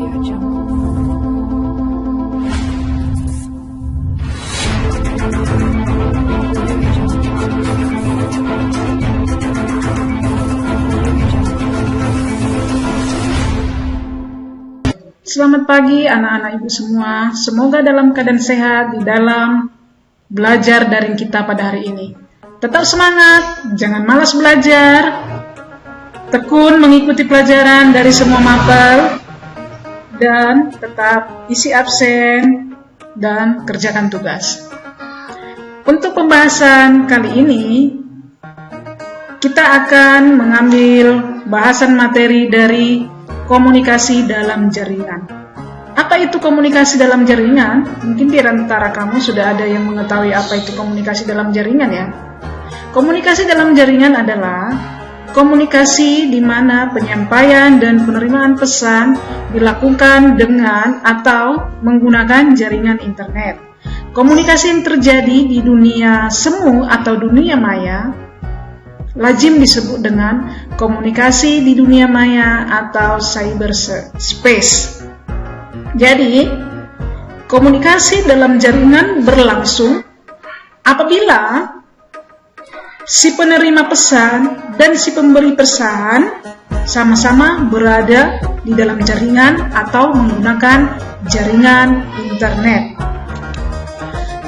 Selamat pagi anak-anak ibu semua, semoga dalam keadaan sehat di dalam belajar daring kita pada hari ini. Tetap semangat, jangan malas belajar, tekun mengikuti pelajaran dari semua mapel, dan tetap isi absen dan kerjakan tugas. Untuk pembahasan kali ini, kita akan mengambil bahasan materi dari komunikasi dalam jaringan. Apa itu komunikasi dalam jaringan? Mungkin di antara kamu sudah ada yang mengetahui apa itu komunikasi dalam jaringan ya. Komunikasi dalam jaringan adalah komunikasi di mana penyampaian dan penerimaan pesan dilakukan dengan atau menggunakan jaringan internet. Komunikasi yang terjadi di dunia semu atau dunia maya lazim disebut dengan komunikasi di dunia maya atau cyberspace. Jadi, komunikasi dalam jaringan berlangsung apabila si penerima pesan dan si pemberi pesan sama-sama berada di dalam jaringan atau menggunakan jaringan internet.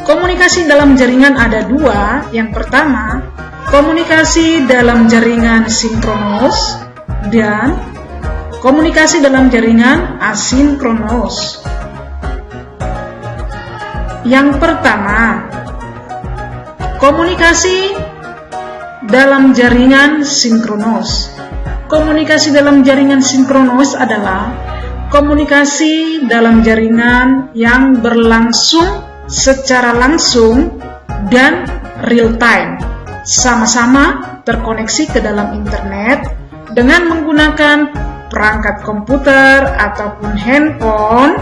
Komunikasi dalam jaringan ada dua. Yang pertama, komunikasi dalam jaringan sinkronos dan komunikasi dalam jaringan asinkronos. Yang pertama, komunikasi dalam jaringan sinkronos. Komunikasi dalam jaringan sinkronos adalah komunikasi dalam jaringan yang berlangsung secara langsung dan real time, sama-sama terkoneksi ke dalam internet dengan menggunakan perangkat komputer ataupun handphone,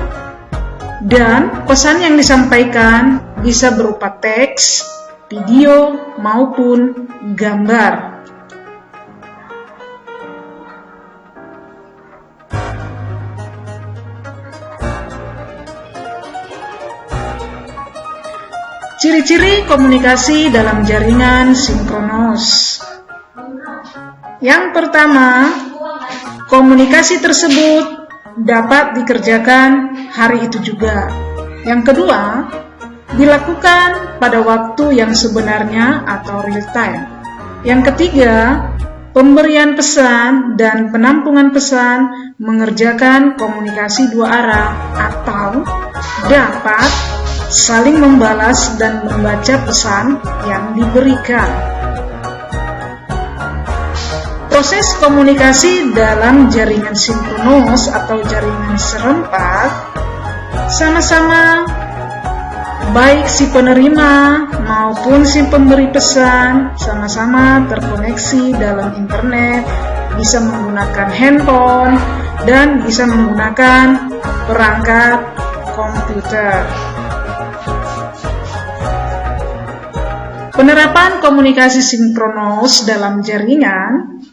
dan pesan yang disampaikan bisa berupa teks, video, maupun gambar. Ciri-ciri komunikasi dalam jaringan sinkronos. Yang pertama, komunikasi tersebut dapat dikerjakan hari itu juga. Yang kedua, dilakukan pada waktu yang sebenarnya atau real time. Yang ketiga, pemberian pesan dan penampungan pesan mengerjakan komunikasi dua arah atau dapat saling membalas dan membaca pesan yang diberikan. Proses komunikasi dalam jaringan sinkronos atau jaringan serempak sama-sama baik si penerima maupun si pemberi pesan sama-sama terkoneksi dalam internet, bisa menggunakan handphone dan bisa menggunakan perangkat komputer. Penerapan komunikasi sinkronos dalam jaringan.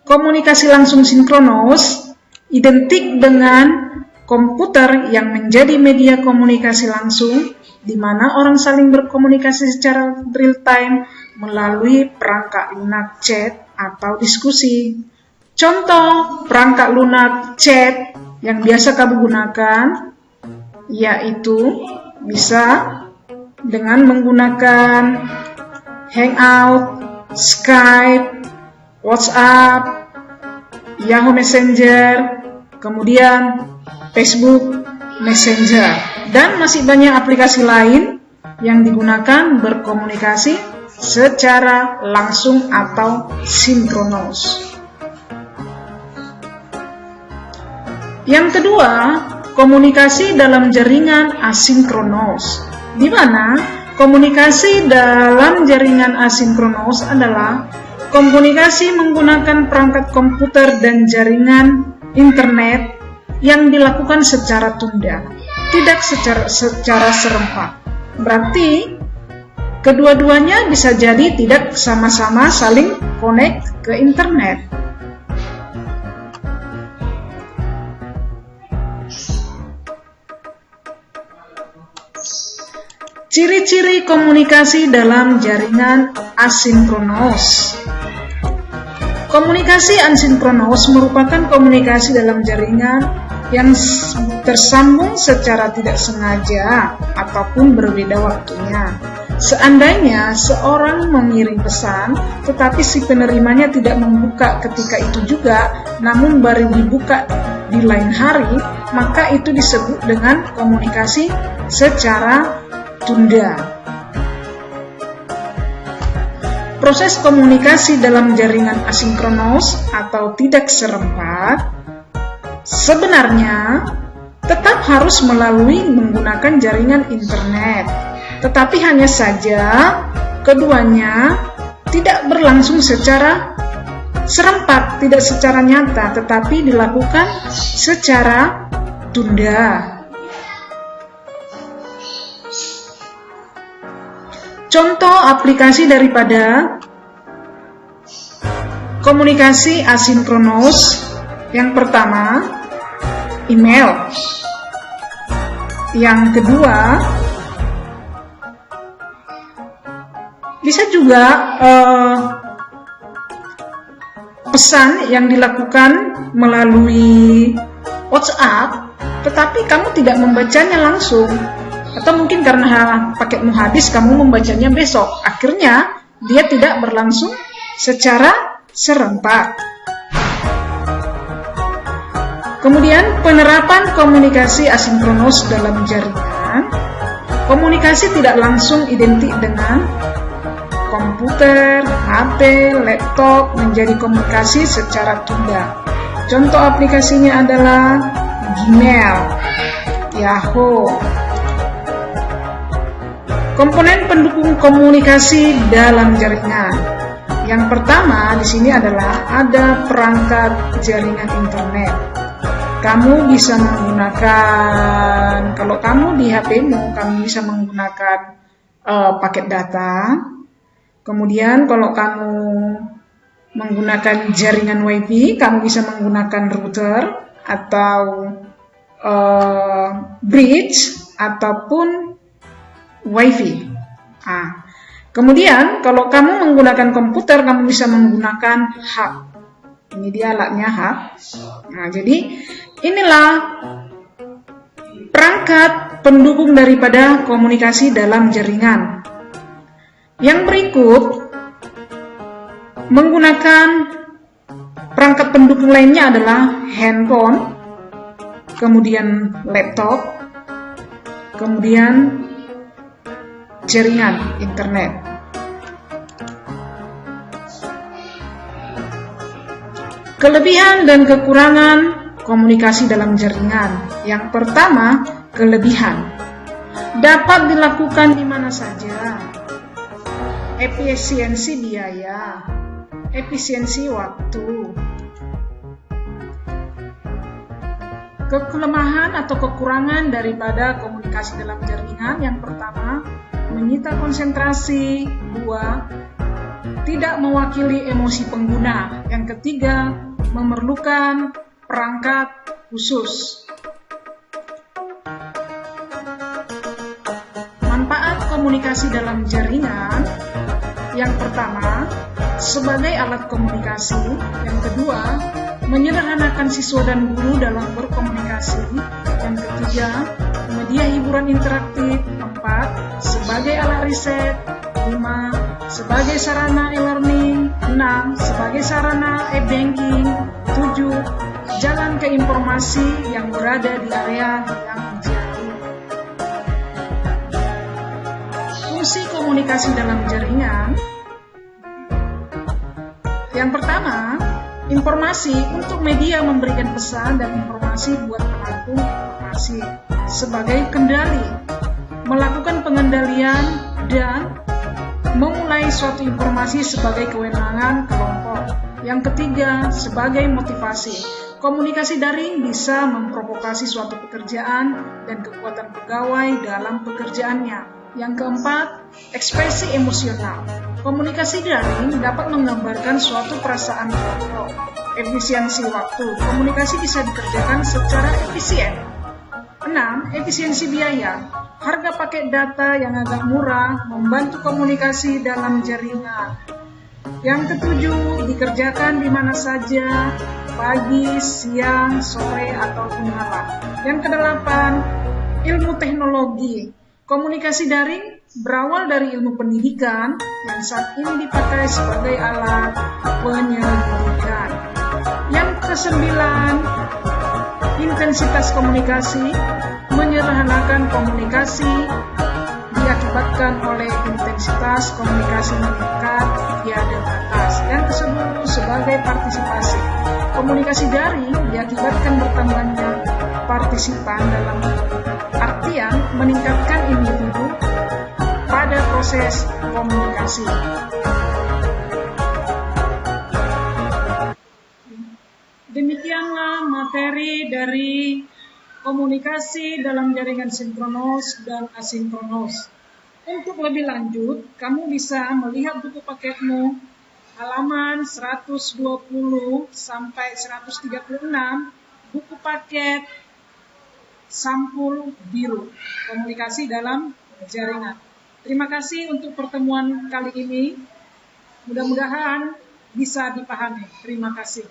Komunikasi langsung sinkronos identik dengan komputer yang menjadi media komunikasi langsung, di mana orang saling berkomunikasi secara real time melalui perangkat lunak chat atau diskusi. Contoh perangkat lunak chat yang biasa kamu gunakan yaitu bisa dengan menggunakan Hangout, Skype, WhatsApp, Yahoo Messenger, kemudian Facebook Messenger, dan masih banyak aplikasi lain yang digunakan berkomunikasi secara langsung atau sinkronos. Yang kedua, komunikasi dalam jaringan asinkronos, di mana komunikasi dalam jaringan asinkronos adalah komunikasi menggunakan perangkat komputer dan jaringan internet yang dilakukan secara tunda, tidak secara serempak. Berarti kedua-duanya bisa jadi tidak sama-sama saling connect ke internet. Ciri-ciri komunikasi dalam jaringan asinkronus. Komunikasi asinkronus merupakan komunikasi dalam jaringan yang tersambung secara tidak sengaja ataupun berbeda waktunya. Seandainya seorang mengirim pesan, tetapi si penerimanya tidak membuka ketika itu juga, namun baru dibuka di lain hari, maka itu disebut dengan komunikasi secara tunda. Proses komunikasi dalam jaringan asinkronus atau tidak serempak sebenarnya tetap harus melalui menggunakan jaringan internet, tetapi hanya saja keduanya tidak berlangsung secara serempak, tidak secara nyata, tetapi dilakukan secara tunda. Contoh aplikasi daripada komunikasi asinkronus yang pertama, email. Yang kedua, bisa juga pesan yang dilakukan melalui WhatsApp, tetapi kamu tidak membacanya langsung. Atau mungkin karena paketmu habis, kamu membacanya besok. Akhirnya, dia tidak berlangsung secara serempak. Kemudian, penerapan komunikasi asinkronus dalam jaringan. Komunikasi tidak langsung identik dengan komputer, HP, laptop menjadi komunikasi secara tunda. Contoh aplikasinya adalah Gmail, Yahoo. Komponen pendukung komunikasi dalam jaringan. Yang pertama di sini adalah ada perangkat jaringan internet. Kamu bisa menggunakan, kalau kamu di HP-mu, kamu bisa menggunakan paket data. Kemudian kalau kamu menggunakan jaringan WiFi, kamu bisa menggunakan router atau bridge ataupun WiFi. Kemudian kalau kamu menggunakan komputer, kamu bisa menggunakan hub. Ini dia alatnya hub. Jadi inilah perangkat pendukung daripada komunikasi dalam jaringan. Yang berikut menggunakan perangkat pendukung lainnya adalah handphone, kemudian laptop, kemudian jaringan internet. Kelebihan dan kekurangan komunikasi dalam jaringan. Yang pertama, kelebihan. Dapat dilakukan di mana saja. Efisiensi biaya, efisiensi waktu. Kelemahan atau kekurangan daripada komunikasi dalam jaringan. Yang pertama, menyita konsentrasi. 2, tidak mewakili emosi pengguna. Yang ketiga, memerlukan perangkat khusus. Manfaat komunikasi dalam jaringan. Yang pertama, sebagai alat komunikasi. Yang kedua, menyederhanakan siswa dan guru dalam berkomunikasi. Yang ketiga, media hiburan interaktif. 4, sebagai alat riset. 5, sebagai sarana e-learning. 6, sebagai sarana e-banking. 7, jalan ke informasi yang berada di area yang dijauhi. Fungsi komunikasi dalam jaringan. Yang pertama, informasi untuk media memberikan pesan dan informasi buat penampung informasi. Sebagai kendali, melakukan pengendalian dan memulai suatu informasi sebagai kewenangan kelompok. Yang ketiga, sebagai motivasi. Komunikasi daring bisa memprovokasi suatu pekerjaan dan kekuatan pegawai dalam pekerjaannya. Yang keempat, ekspresi emosional. Komunikasi daring dapat menggambarkan suatu perasaan kelompok. Efisiensi waktu. Komunikasi bisa dikerjakan secara efisien. 6. Efisiensi biaya. Harga paket data yang agak murah membantu komunikasi dalam jaringan. Yang ke-7, dikerjakan di mana saja, pagi, siang, sore, ataupun malam. Yang ke-8, ilmu teknologi. Komunikasi daring berawal dari ilmu pendidikan yang saat ini dipakai sebagai alat penyelidikan. Yang ke-9, intensitas komunikasi. Menyederhanakan komunikasi diakibatkan oleh intensitas komunikasi meningkat tiada batas. Yang ke-10, sebagai partisipasi. Komunikasi daring diakibatkan bertambahnya partisipan dalam artian meningkatkan individu pada proses komunikasi. Demikianlah materi dari komunikasi dalam jaringan sinkronos dan asinkronos. Untuk lebih lanjut, kamu bisa melihat buku paketmu halaman 120 sampai 136, buku paket sampul biru, komunikasi dalam jaringan. Terima kasih untuk pertemuan kali ini. Mudah-mudahan bisa dipahami. Terima kasih.